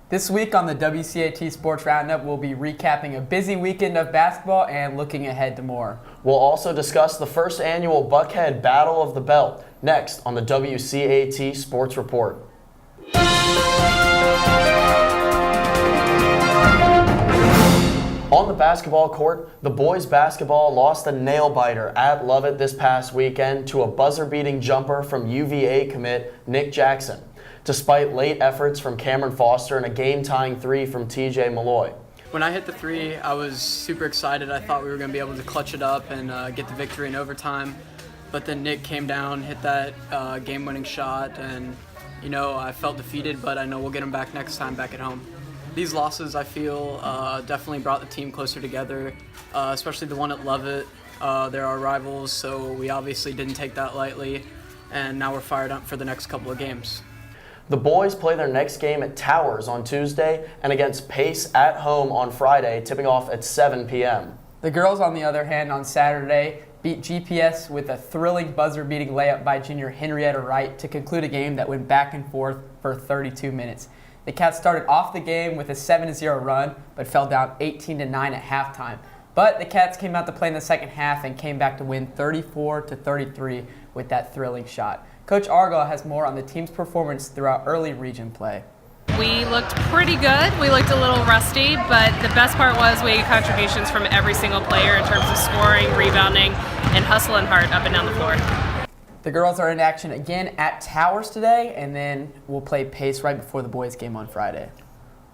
This week on the WCAT Sports Roundup, we'll be recapping a busy weekend of basketball and looking ahead to more. We'll also discuss the first annual Buckhead Battle of the Belt next on the WCAT Sports Report. On the basketball court, the boys basketball lost a nail-biter at Lovett this past weekend to a buzzer-beating jumper from UVA commit Nick Jackson, despite late efforts from Cameron Foster and a game-tying three from TJ Malloy. When I hit the three, I was super excited. I thought we were going to be able to clutch it up and get the victory in overtime. But then Nick came down, hit that game-winning shot, and I felt defeated, but I know we'll get him back next time back at home. These losses, I feel, definitely brought the team closer together, especially the one at Lovett. They're our rivals, so we obviously didn't take that lightly, and now we're fired up for the next couple of games. The boys play their next game at Towers on Tuesday and against Pace at home on Friday, tipping off at 7 p.m. The girls, on the other hand, on Saturday, beat GPS with a thrilling buzzer-beating layup by junior Henrietta Wright to conclude a game that went back and forth for 32 minutes. The Cats started off the game with a 7-0 run, but fell down 18-9 at halftime. But the Cats came out to play in the second half and came back to win 34-33 with that thrilling shot. Coach Argall has more on the team's performance throughout early region play. We looked pretty good. We looked a little rusty, but the best part was we had contributions from every single player in terms of scoring, rebounding, and hustle and heart up and down the floor. The girls are in action again at Towers today, and then we'll play Pace right before the boys' game on Friday.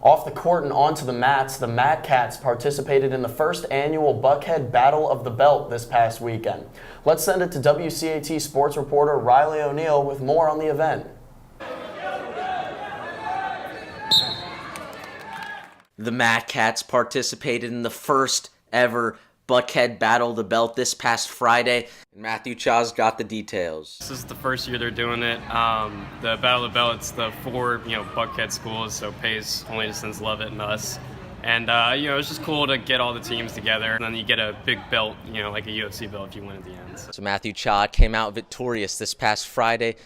Off the court and onto the mats, the Mad Cats participated in the first annual Buckhead Battle of the Belt this past weekend. Let's send it to WCAT sports reporter Riley O'Neill with more on the event. The Mad Cats participated in the first ever Buckhead Battle of the Belt this past Friday. Matthew Chaw's got the details. This is the first year they're doing it. The Battle of the Belt, it's the four Buckhead schools, so Pace, Holy Innocents, Lovett, and us. And it's just cool to get all the teams together, and then you get a big belt, like a UFC belt if you win at the end. So Matthew Chaw came out victorious this past Friday,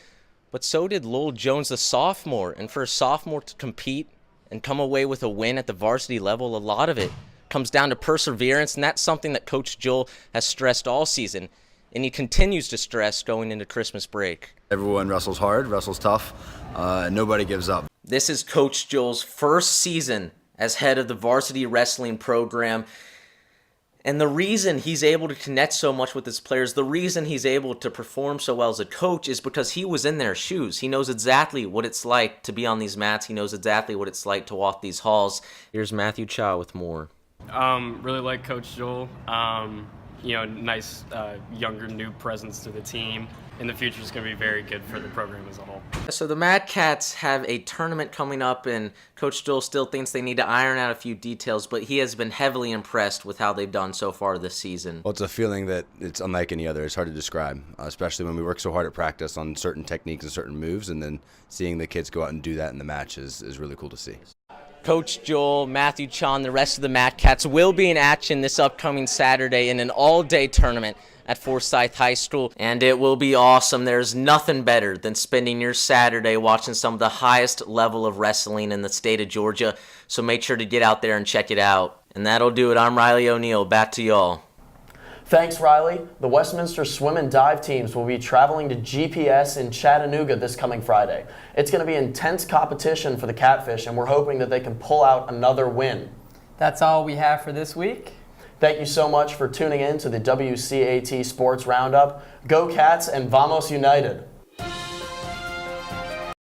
but so did Lowell Jones, the sophomore. And for a sophomore to compete and come away with a win at the varsity level, a lot of it comes down to perseverance, and that's something that Coach Joel has stressed all season, and he continues to stress going into Christmas break. Everyone wrestles hard, wrestles tough, and nobody gives up. This is Coach Joel's first season as head of the varsity wrestling program, and the reason he's able to connect so much with his players, the reason he's able to perform so well as a coach is because he was in their shoes. He knows exactly what it's like to be on these mats. He knows exactly what it's like to walk these halls. Here's Matthew Chaw with more. Really like Coach Joel. Nice younger, new presence to the team. In the future, it's going to be very good for the program as a whole. So the Mad Cats have a tournament coming up, and Coach Joel still thinks they need to iron out a few details, but he has been heavily impressed with how they've done so far this season. Well, it's a feeling that it's unlike any other. It's hard to describe, especially when we work so hard at practice on certain techniques and certain moves, and then seeing the kids go out and do that in the match is really cool to see. Coach Joel, Matthew Chaw, and the rest of the Mad Cats will be in action this upcoming Saturday in an all-day tournament at Forsyth High School, and it will be awesome. There's nothing better than spending your Saturday watching some of the highest level of wrestling in the state of Georgia, so make sure to get out there and check it out. And that'll do it. I'm Riley O'Neill. Back to y'all. Thanks, Riley. The Westminster swim and dive teams will be traveling to GPS in Chattanooga this coming Friday. It's going to be intense competition for the Catfish, and we're hoping that they can pull out another win. That's all we have for this week. Thank you so much for tuning in to the WCAT Sports Roundup. Go Cats and Vamos United!